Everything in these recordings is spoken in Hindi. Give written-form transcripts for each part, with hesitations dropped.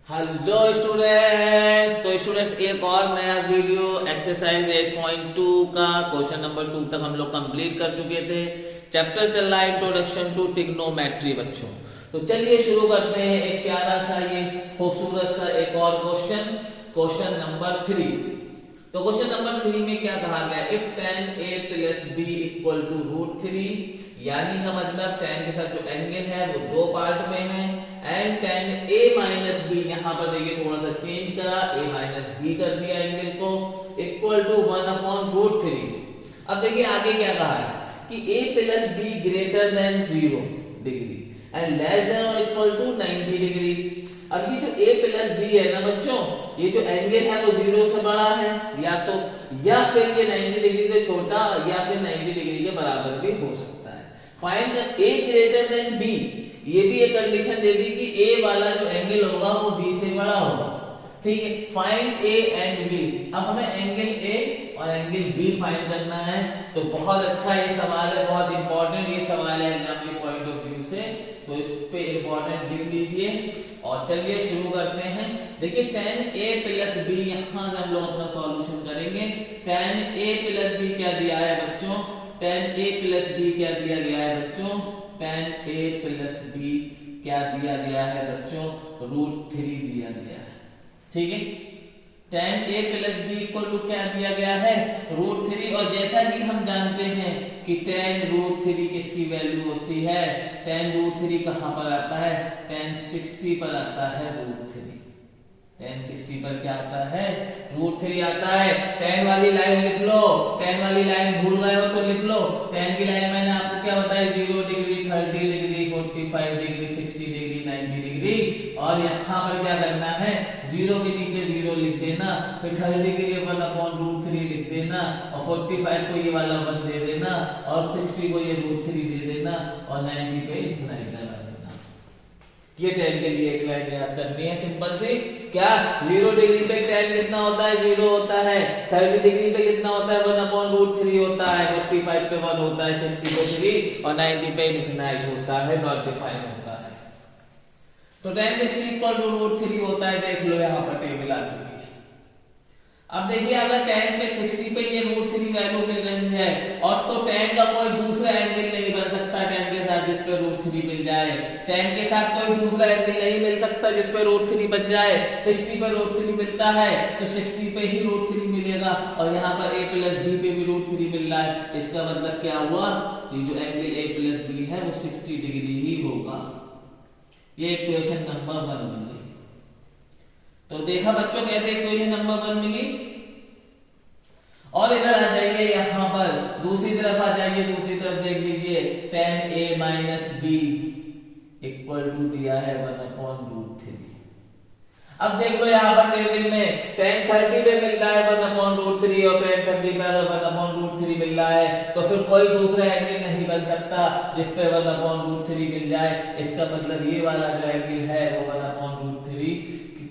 हेलो स्टूडेंट्स, तो स्टूडेंट्स एक और नया वीडियो एक्सरसाइज 8.2 का क्वेश्चन नंबर 2 तक हम लोग कंप्लीट कर चुके थे। चैप्टर चल रहा है इंट्रोडक्शन टू ट्रिग्नोमेट्री बच्चों। तो चलिए शुरू करते हैं एक प्यारा सा ये खूबसूरत सा एक और क्वेश्चन नंबर 3। तो क्वेश्चन नंबर 3 में क्या कहा गया, if tan a plus b equal to √3, यानी का मतलब tan के साथ जो एंगल है वो दो पार्ट में है, and tan a minus b, यहाँ पर देखिए थोड़ा सा चेंज करा, a माइनस b कर दिया एंगल को, इक्वल टू 1/√3। अब देखिए आगे क्या कहा है कि a plus b greater than 0 degree and less than और इक्वल टू 90 डिग्री। अब ये जो a प्लस b है ना बच्चों, ये जो एंगल है वो 0 से बड़ा है या फिर ये 90 डिग्री से छोटा या फिर 90 डिग्री के बराबर भी हो सकता है। Find the a greater than b, ये भी एक कंडीशन दे दी कि a वाला जो एंगल होगा वो b से बड़ा होगा। ठीक है, फाइंड a एंड b। अब हमें एंगल a और एंगल b फाइंड करना है। तो बहुत अच्छा ये सवाल है, बहुत इंपॉर्टेंट ये सवाल है एग्जाम के पॉइंट ऑफ व्यू से, तो इस पे इंपॉर्टेंट लिख लीजिए और चलिए शुरू करते हैं। देखिए tan a प्लस b, यहां से हम लोग अपना सॉल्यूशन करेंगे। tan a प्लस b क्या दिया है बच्चों, tan a प्लस b क्या दिया गया है बच्चों, tan a प्लस b क्या दिया गया है बच्चों, √3 दिया गया है। ठीक है, tan a plus b equal to क्या दिया गया है, √3। और जैसा कि हम जानते हैं कि tan √3 किसकी वैल्यू होती है, tan √3 कहां पर आता है, tan 60 पर आता है √3। tan 60 पर क्या आता है, √3 आता है। tan वाली लाइन लिख लो, tan वाली लाइन भूल गए हो तो लिख लो। tan की लाइन मैंने आपको क्या बताई, 0 degree, 30 degree, 45 degree, 60 degree, 90 degree. और यहाँ पर क्या करना है, 0 के नीचे 0 लिख देना, फिर 30 के लिए 1/√3 लिख देना, और 45 को ये वाला 1 दे देना, और 60 को ये √3 दे देना, और 90 पे इन्फिनाइट लगा देना। ये tan के लिए एक लाइन याद करनी है सिंपल सी। क्या 0 डिग्री पे tan कितना होता है, 0 होता है। 30 डिग्री पे कितना होता है, 1/√3 होता है। 45 पे 1 होता है, 60 पे 3, और 90 पे इन्फिनाइट होता है, नॉट डिफाइन होता है। तो tan 60 इक्वल टू √3 होता है। देख लो यहाँ पर टेबल आ चुकी है। अब देखिए अगर tan पे 60 पे ये √3 वैल्यू मिल रही है, और तो tan का कोई दूसरा एंगल नहीं बन सकता tan के साथ जिस पे √3 मिल जाए। tan के साथ कोई दूसरा एंगल नहीं मिल सकता जिस पे √3 बन जाए। 60 पे √3 मिलता है तो 60 पे ही √3 मिलेगा, और यहाँ पर a प्लस b पे भी √3 मिल रहा है। इसका मतलब क्या हुआ, ये जो एंगल a प्लस b है वो 60 डिग्री ही होगा। ये इक्वेशन नंबर 1 बन गई। तो देखा बच्चों कैसे इक्वेशन नंबर 1 मिली। और इधर आ जाइए, यहां पर दूसरी तरफ आ जाइए, दूसरी तरफ देख लीजिए, tan a minus b equal to दिया है 1/√3। अब देख लो यहाँ पर टेबल में tan 30 पे मिल रहा है 1/√3, और tan 30 पे अगर 1/√3 मिल रहा है तो फिर कोई दूसरा एंगल नहीं बन सकता जिस पे 1/√3 मिल जाए। इसका मतलब ये वाला जो एंगल है वो 1/√3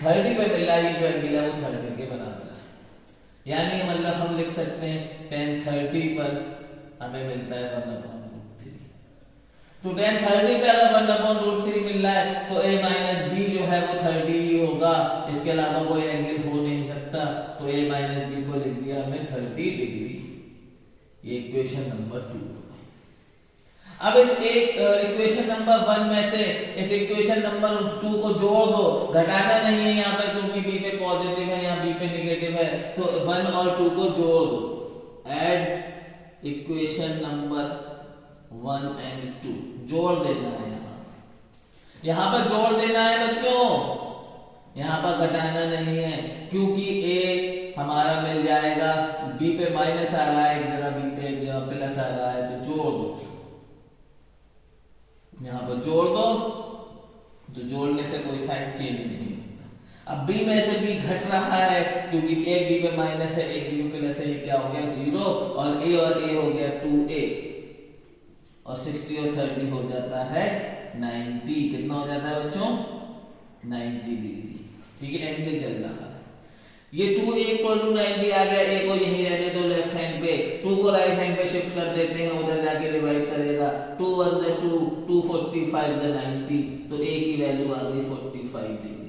30 पे मिल रहा है, ये जो एंगल है वो 30 के बराबर है। यानी मतलब हम लिख सकते हैं tan 30 पर हमें मिलता है 1/√3। तो tan 30 पे अगर 1/√3 मिल रहा है तो a माइनस b जो है वो 30 ही होगा, इसके अलावा कोई एंगल हो नहीं सकता। तो a माइनस b को लिख दिया हमने 30 डिग्री। ये इक्वेशन नंबर 2। अब इस एक इक्वेशन नंबर 1 में से इस इक्वेशन नंबर 2 को जोड़ दो, घटाना नहीं है यहाँ पर क्योंकि b पे पॉजिटिव है, यहाँ b पे नेगेटिव है। तो 1 और 2 को जोड़ दो, ऐड इक्वेशन नंबर 1 एंड 2, जोड़ देना है। यहाँ पर जोड़ देना है बच्चों, यहाँ पर घटाना नहीं है, क्योंकि a हमारा मिल जाएगा, b पे माइनस आ रहा है एक जगह, b पे एक जगह प्लस आ रहा है, तो जोड़ दो। यहाँ पर जोड़ दो, तो जोड़ने से कोई साइन चेंज नहीं होता। अब b में से b घट रहा है क्योंकि एक b पे माइनस है, एक b पे प्लस है, ये क्या हो गया 0, और a हो गया 2a, और 60 और 30 हो जाता है 90। कितना हो जाता है बच्चों, 90 डिग्री। ठीक है, एंगल चल रहा है। ये 2a इक्वल टू 90 आ गया, a को यहीं रहने दो लेफ्ट हैंड पे, 2 को राइट हैंड पे शिफ्ट कर देते हैं, उधर जाके डिवाइड करेगा। 2 1 द 2 45 द 90, तो a की वैल्यू आ गई 45 डिग्री।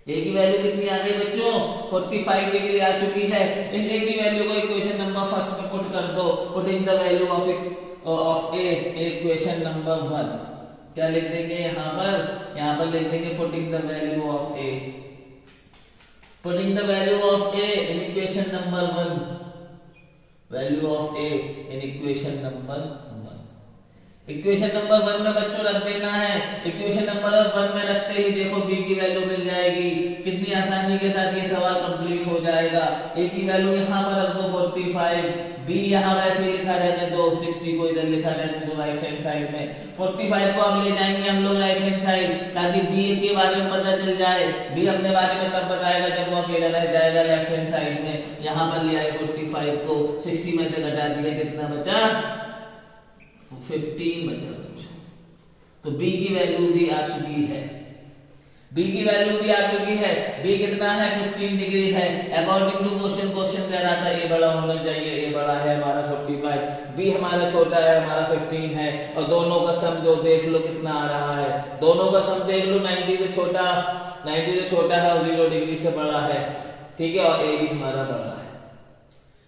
ए की वैल्यू कितनी आ गई बच्चों 45 डिग्री आ चुकी है। इस ए की वैल्यू को इक्वेशन नंबर फर्स्ट में पुट कर दो। Putting the value of A equation number 1 क्या लिख देंगे यहाँ पर लिख देंगे putting the value of A, putting the value of A in equation number 1, value of A in equation number 1। Equation number 1 में बच्चों रख देना है। इक्वेशन नंबर 1 में रखते ही देखो बी की वैल्यू मिल जाएगी। कितनी आसानी के साथ ये सवाल कंप्लीट हो जाएगा। ए की वैल्यू यहाँ पर रख दो 45, बी यहाँ वैसे ही लिखा रहने दो, 60 को इधर लिखा रहने दो राइट हैंड साइड में। 45 को अब ले जाएंगे हम लोग राइट हैंड साइड, ताकि बी के बारे में पता चल जाए। बी अपने बारे में तब बताएगा जब वो अकेला रह जाएगा लेफ्ट हैंड साइड में। यहाँ पर लिया है 45 को 60 में से घटा दिया, कितना बचा 15 बचा। तो बी की वैल्यू भी आ चुकी है, बी की वैल्यू भी आ चुकी है। बी कितना है 15 डिग्री है। अकॉर्डिंग टू क्वेश्चन कह रहा था ए बड़ा होना चाहिए, ए बड़ा है हमारा 45, बी हमारा छोटा है हमारा 15 है। और दोनों का सम जो देख लो कितना आ रहा है, दोनों का सम देख लो 90 से छोटा है और 0 डिग्री से बड़ा है, ठीक है, और ए भी हमारा बड़ा है।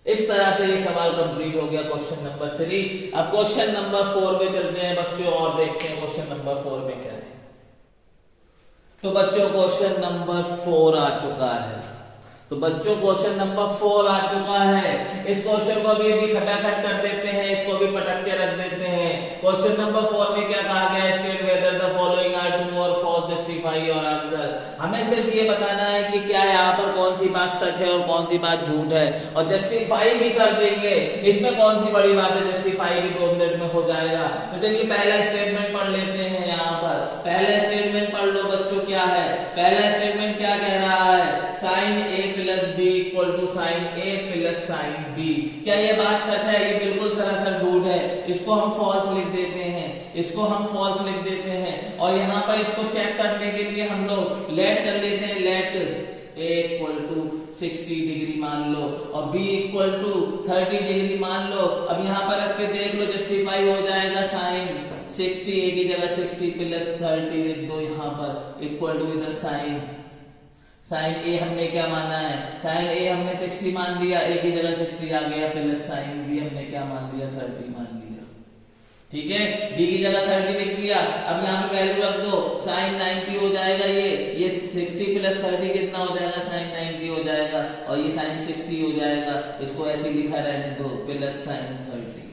इस तरह से ये सवाल कंप्लीट हो गया क्वेश्चन नंबर 3। अब क्वेश्चन नंबर 4 पे चलते हैं बच्चों और देखते हैं क्वेश्चन नंबर 4 में क्या है। तो बच्चों क्वेश्चन नंबर 4 आ चुका है। तो बच्चों क्वेश्चन नंबर 4 आ चुका है। इस क्वेश्चन को भी खटाखट कर देते हैं, इसको भी पटक के रख देते हैं। क्वेश्चन नंबर 4 में क्या कहा गया, state whether the following are true और फॉल्स, जस्टिफाई योर आंसर। हमें सिर्फ ये बताना है कि क्या यहाँ पर कौन सी बात सच है और कौन सी बात झूठ है, और जस्टिफाई भी कर देंगे। इसमें कौन सी बड़ी बात है, जस्टिफाई भी 2 मिनट में हो जाएगा। तो चलिए पहला स्टेटमेंट पढ़ लेते हैं। यहाँ पर पहला स्टेटमेंट पढ़ लो बच्चों, क्या है पहला स्टेटमेंट, क्या कह रहा है, sine A plus B equal to sine A plus sine B. क्या ये बात सच है? ये बिल्कुल सरासर झूठ है। इसको हम फॉल्स लिख देते हैं, इसको हम फॉल्स लिख देते हैं। और यहाँ पर इसको चेक करने के लिए हम लोग लेट कर लेते हैं, let a equal to 60 degree मान लो और b इक्वल टू 30 डिग्री मान लो। अब यहाँ पर रख के देख लो, जस्टिफाई हो जाएगा। साइन 60 a की जगह 60 प्लस 30 लिख दो यहाँ पर, इक्वल टू इधर साइन ए हमने क्या माना है, साइन ए हमने 60 मान लिया, a की जगह 60 आ गया, प्लस साइन b हमने क्या मान लिया 30 मान लिया, ठीक है। b की जगह 30 लिख दिया। अब यहाँ पे वैल्यू रख दो, साइन 90 हो जाएगा, ये 60 प्लस 30 कितना हो जाएगा, साइन 90 हो जाएगा, और ये साइन 60 हो जाएगा। इसको ऐसे लिखा रहने दो, प्लस साइन 30,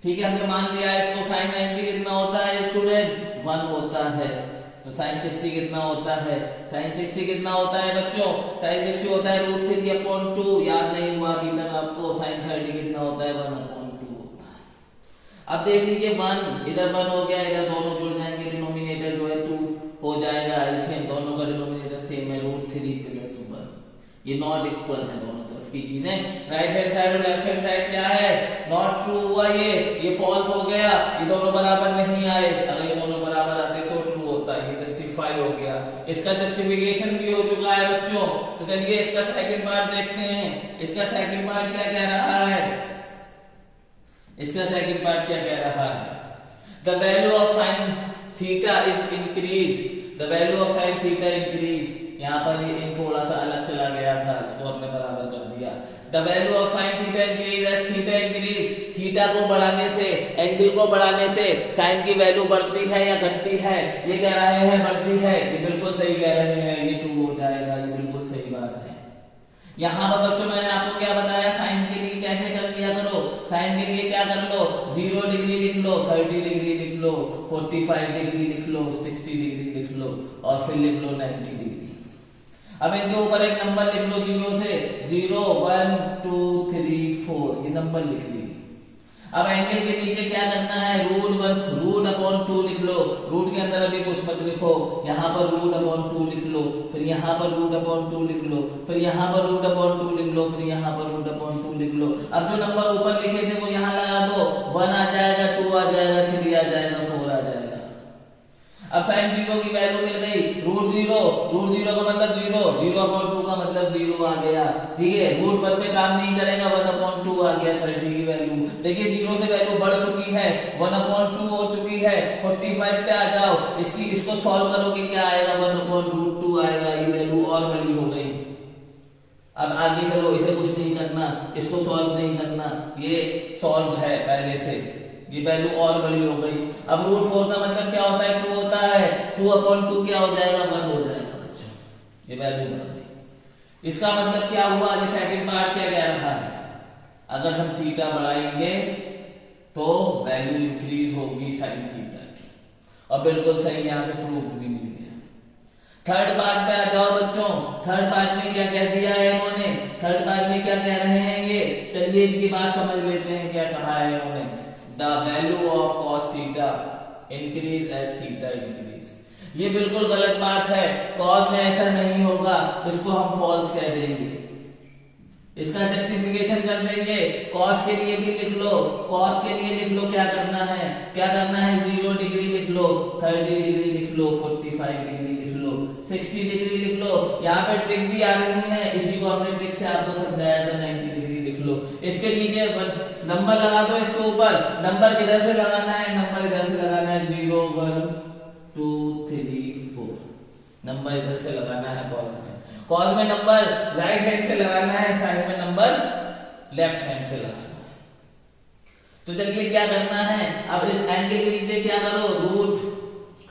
ठीक है। हमने मान लिया इसको, साइन 90 कितना होता है स्टूडेंट 1 होता है। तो साइन 60 कितना होता है, साइन 60 कितना होता है बच्चों, साइन 60 होता है √3/2। याद नहीं हुआ अभी तक आपको, साइन 30 कितना होता है 1/2 होता है। अब देख लीजिए 1 इधर 1 हो गया, इधर दोनों जुड़ जाएंगे, डिनोमिनेटर जो है 2 हो जाएगा। एलसीएम दोनों का डिनोमिनेटर सेम है, √3 + 1। ये नॉट इक्वल है दोनों तरफ की चीजें। राइट हैंड साइड और लेफ्ट हैंड साइड क्या है, नॉट ट्रू हुआ, ये फॉल्स हो गया। ये दोनों बराबर नहीं आए, अगर ये दोनों बराबर आते तो ट्रू होता है, ये जस्टिफाई हो गया। इसका जस्टिफिकेशन भी हो चुका है बच्चों। तो चलिए इसका सेकंड पार्ट देखते हैं। इसका सेकंड पार्ट क्या कह रहा है, इसका सेकंड पार्ट क्या कह रहा है, the value of sine theta is increase, the value of sine theta increase. यहाँ पर ये इन थोड़ा सा अलग चला गया था, इसको हमने बराबर कर दिया। The value of sine theta increase as theta increase, theta को बढ़ाने से, एंगल को बढ़ाने से साइन की वैल्यू बढ़ती है या घटती है, ये कह रहे हैं बढ़ती है। ये बिल्कुल सही कह रहे हैं, ये ट्रू हो जाएगा, ये बिल्कुल सही बात है। यहाँ पर बच्चों मैंने आपको क्या बताया, साइन के लिए कैसे कर लिया करो, साइन के लिए क्या कर लो, 0 डिग्री लिख लो, 30 डिग्री लिख लो, 45 डिग्री लिख लो, 60 डिग्री लिख लो, और फिर लिख लो 90 डिग्री। अब इनके ऊपर एक नंबर लिख लो 0 से, 0 1 2 3 4, ये नंबर लिख लीजिए। अब एंगल के नीचे क्या करना है, √2 लिख लो। रूट के अंदर अभी कुछ मत लिखो, यहाँ पर √2 लिख लो, फिर यहाँ पर √2 लिख लो, फिर यहाँ पर √2 लिख लो, फिर यहाँ पर √2 लिख लो। अब जो नंबर ऊपर लिखे थे वो यहाँ लगा दो, 1 आ जाएगा, 2 आ जाएगा, 3 आ जाएगा, 4 आ जाएगा। अब साइन 0 की वैल्यू मिल गई, √0 का मतलब 0/2 का मतलब 0 आ गया, ठीक है। √1 पे काम नहीं करेगा, 1/2 आ गया 30 की वैल्यू। देखिए 0 से वैल्यू बढ़ चुकी है, 1/2 हो चुकी है। 45 पे आ जाओ, इसको सॉल्व करोगे क्या आएगा, 1/√2 आएगा। इसको सॉल्व नहीं करना, ये सॉल्व है पहले से, ये वैल्यू और बड़ी हो गई। अब रूट 4 का मतलब क्या होता है, 2 होता है, 2/2 क्या हो जाएगा, 1 हो जाएगा बच्चों, ये वैल्यू बढ़ गई। इसका मतलब क्या हुआ, ये सेकंड पार्ट क्या कह रहा है, अगर हम थीटा बढ़ाएंगे तो वैल्यू इंक्रीज होगी साइन थीटा की, और बिल्कुल सही यहां से प्रूफ भी मिल गया। थर्ड पार्ट पे आ जाओ बच्चों, थर्ड पार्ट में क्या कह दिया है इन्होंने, थर्ड पार्ट में क्या कह रहे हैं ये, चलिए इनकी बात समझ लेते हैं क्या कहा है इन्होंने। The value of cos theta increase as theta increase. ये बिल्कुल गलत बात है, cos में ऐसा नहीं होगा, इसको हम फॉल्स कह देंगे, इसका जस्टिफिकेशन कर देंगे। cos के लिए भी लिख लो, cos के लिए लिख लो क्या करना है, क्या करना है, 0 डिग्री लिख लो, 30 डिग्री लिख लो, 45 डिग्री लिख लो, 60 डिग्री लिख लो। यहाँ पे ट्रिक भी आ रही है, इसी को हमने ट्रिक से आपको समझाया था, 90 डिग्री लिख लो। इसके नीचे नंबर लगा दो, इसके ऊपर नंबर किधर से लगाना है, नंबर इधर से लगाना है, 0 1 2 3 4, नंबर इधर से लगाना है cos में। cos में नंबर राइट हैंड से लगाना है, साइन में नंबर लेफ्ट हैंड से लगाना है। तो चलिए क्या करना है, अब एंगल के नीचे क्या करो, रूट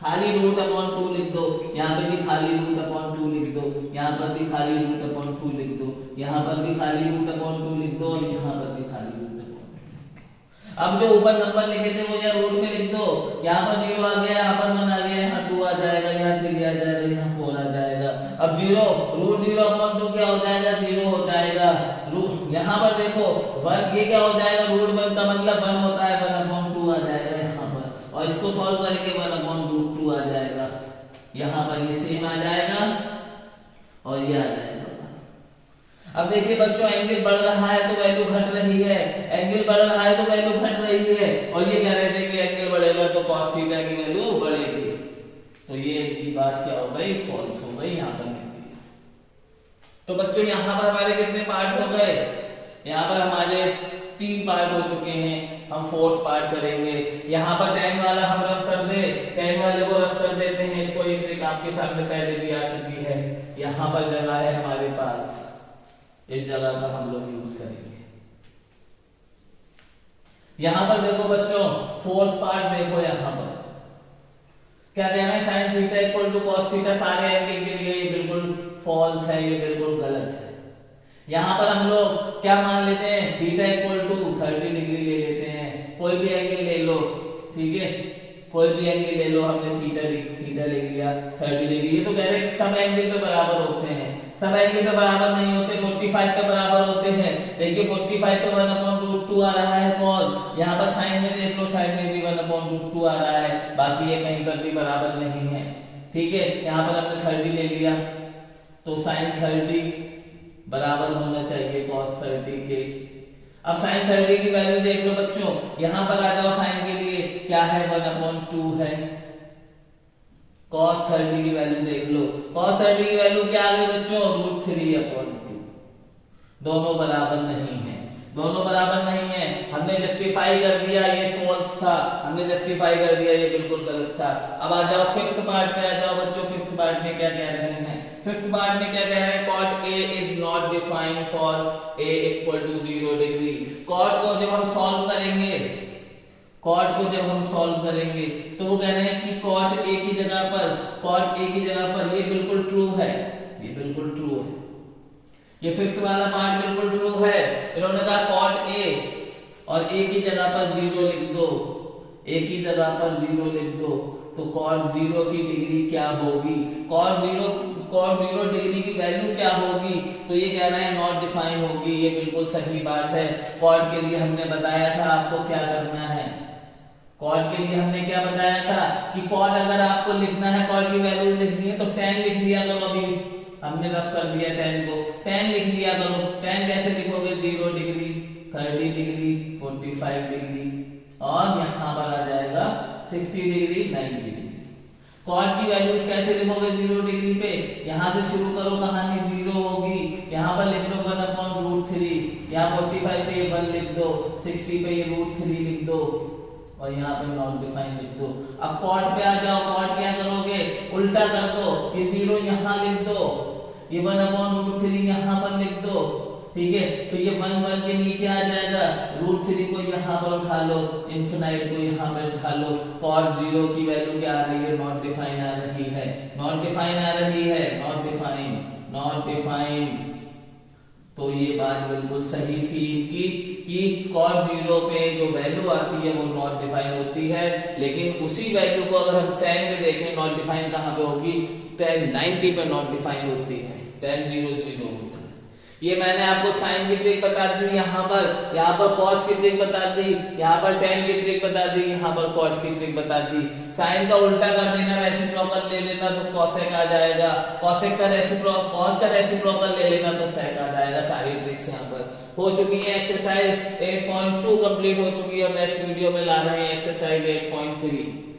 खाली रूट अपॉन 2 लिख दो, यहाँ पे भी खाली रूट अपॉन 2 लिख दो, यहाँ पर भी खाली रूट अपॉन 2 लिख दो, यहाँ पर भी खाली रूट अपॉन 2 लिख दो, और यहाँ पर भी खाली रूट अपॉन 2 लिख दो। अब जो ऊपर नंबर लिखे थे वो यहाँ रूट में लिख दो, यहाँ पर 0 आ गया, यहाँ पर 1 आ गया, यहाँ 2 आ जाएगा, यहाँ 3 आ जाएगा, यहाँ 4 आ जाएगा। अब 0 रूट 0 अपॉन 2 क्या हो जाएगा, 0 हो जाएगा। यहाँ पर देखो 1, ये क्या हो जाएगा, रूट 1 का मतलब 1 होता है, 1 अपॉन 2 आ जाएगा यहाँ पर, और इसको सॉल्व करके 1 अपॉन रूट 2 आ जाएगा, यहाँ पर ये सेम आ जाएगा और ये आ जाएगा। अब देखिए बच्चों, एंगल बढ़ रहा है तो वैल्यू घट रही है, एंगल बढ़ रहा है तो वैल्यू घट रही है, और ये कह रहे थे कि एंगल बढ़ेगा तो cos थीटा की वैल्यू बढ़ेगी, तो ये बात क्या हो गई, फॉल्स हो गई, यहाँ पर लिख दिया। तो बच्चों यहाँ पर हमारे कितने पार्ट हो गए, यहाँ पर हमारे 3 पार्ट हो चुके हैं, हम 4th पार्ट करेंगे। यहाँ पर 10 वाला हम रफ कर दे, 10 वाले को रफ कर देते हैं, इसको ये ट्रिक आपके सामने पहले भी आ चुकी है। यहाँ पर जगह है हमारे पास, इस जगह का हम लोग यूज करेंगे। यहाँ पर देखो बच्चों, 4th पार्ट देखो, यहाँ पर क्या कहना है, sine theta equal to cos theta, सारे एंगल के लिए ये बिल्कुल फॉल्स है, ये बिल्कुल गलत है। यहाँ पर हम लोग क्या मान लेते हैं, थीटा इक्वल टू 30 डिग्री ले लेते हैं, कोई भी एंगल ले लो, ठीक है, कोई भी एंगल ले लो, हमने थीटा ले लिया 30 डिग्री। ये तो कह रहे सब एंगल पे बराबर होते हैं, सब एंगल पे बराबर नहीं होते, 45 पे बराबर होते हैं। देखिए 45 पे 1/√2 आ रहा है cos, यहाँ पर साइन में देख लो, साइन में भी 1/√2 आ रहा है, बाकी ये कहीं पर भी बराबर नहीं है, ठीक है। यहाँ पर हमने 30 ले लिया, तो साइन 30 बराबर होना चाहिए cos 30 के। अब साइन 30 की वैल्यू देख लो बच्चों, यहां पर आ जाओ, साइन के लिए क्या है, 1/2 है, cos 30 की वैल्यू देख लो, cos 30 की वैल्यू क्या आ गई बच्चों, √3/2। दोनों बराबर नहीं है, दोनों बराबर नहीं है, हमने जस्टिफाई कर दिया, ये फॉल्स था, हमने जस्टिफाई कर दिया, ये बिल्कुल गलत था। अब आ जाओ 5th पार्ट पे आ जाओ बच्चों, 5th पार्ट में क्या कह रहे हैं, 5th पार्ट में क्या कह रहे हैं, cot A is not defined for A equal to 0 degree. cot को जब हम सॉल्व करेंगे, cot को जब हम सॉल्व करेंगे तो वो कह रहे हैं कि cot A की जगह पर, cot A की जगह पर, ये बिल्कुल ट्रू है, ये बिल्कुल ट्रू है, ये 5th वाला पार्ट बिल्कुल ट्रू है। इन्होंने कहा cot A और A की जगह पर 0 लिख दो, A की जगह पर 0 लिख दो, तो cos 0 की डिग्री क्या होगी, cos 0 डिग्री की वैल्यू क्या होगी, तो ये कह रहे हैं नॉट डिफाइन होगी, ये बिल्कुल सही बात है। cot के लिए हमने बताया था आपको क्या करना है, cot के लिए हमने क्या बताया था कि cot अगर आपको लिखना है, cot की वैल्यू लिखनी है तो tan लिख लिया करो, अभी हमने रफ कर दिया tan को, tan लिख लिया करो। tan कैसे लिखोगे, 0 डिग्री, 30 डिग्री, 45 डिग्री, और यहाँ पर आ जाएगा 60 डिग्री, 90 डिग्री। cot की वैल्यूज कैसे लिखोगे, 0 डिग्री पे यहाँ से शुरू करो कहानी, 0 होगी, यहाँ पर लिख लो 1/√3, यहाँ 45 पे 1 लिख दो, 60 पे ये √3 लिख दो, और यहाँ पे नॉट डिफाइन लिख दो। अब cot पे आ जाओ, cot क्या करोगे, उल्टा कर दो, ये 0 यहाँ लिख दो, ये 1/√3 यहाँ पर लिख दो, ठीक है, फिर ये 1 के नीचे आ जाएगा, √3 को यहाँ पर उठा लो, इन्फिनाइट को यहाँ पर उठा लो, cos 0 की वैल्यू क्या आ रही है, नॉट डिफाइन आ रही है, नॉट डिफाइन आ रही है, नॉट डिफाइन, नॉट डिफाइन। तो ये बात बिल्कुल सही थी कि cos 0 पे जो वैल्यू आती है वो नॉट डिफाइन होती है, लेकिन उसी वैल्यू को अगर हम tan में देखें नॉट डिफाइन कहाँ पे होगी, tan 90 पे नॉट डिफाइन होती है, tan 0 0 होता है। ये मैंने आपको साइन की ट्रिक बता दी, यहाँ पर cos की ट्रिक बता दी, यहाँ पर tan की ट्रिक बता दी, यहाँ पर cos की ट्रिक बता दी। साइन का उल्टा कर देना, रेसिप्रोकल ले लेना तो cosec आ जाएगा, cosec का cos का रेसिप्रोकल ले लेना तो sec आ जाएगा। सारी ट्रिक्स यहाँ पर हो चुकी है। एक्सरसाइज 8.2 कंप्लीट हो चुकी है। नेक्स्ट वीडियो में ला रहे हैं एक्सरसाइज 8.3।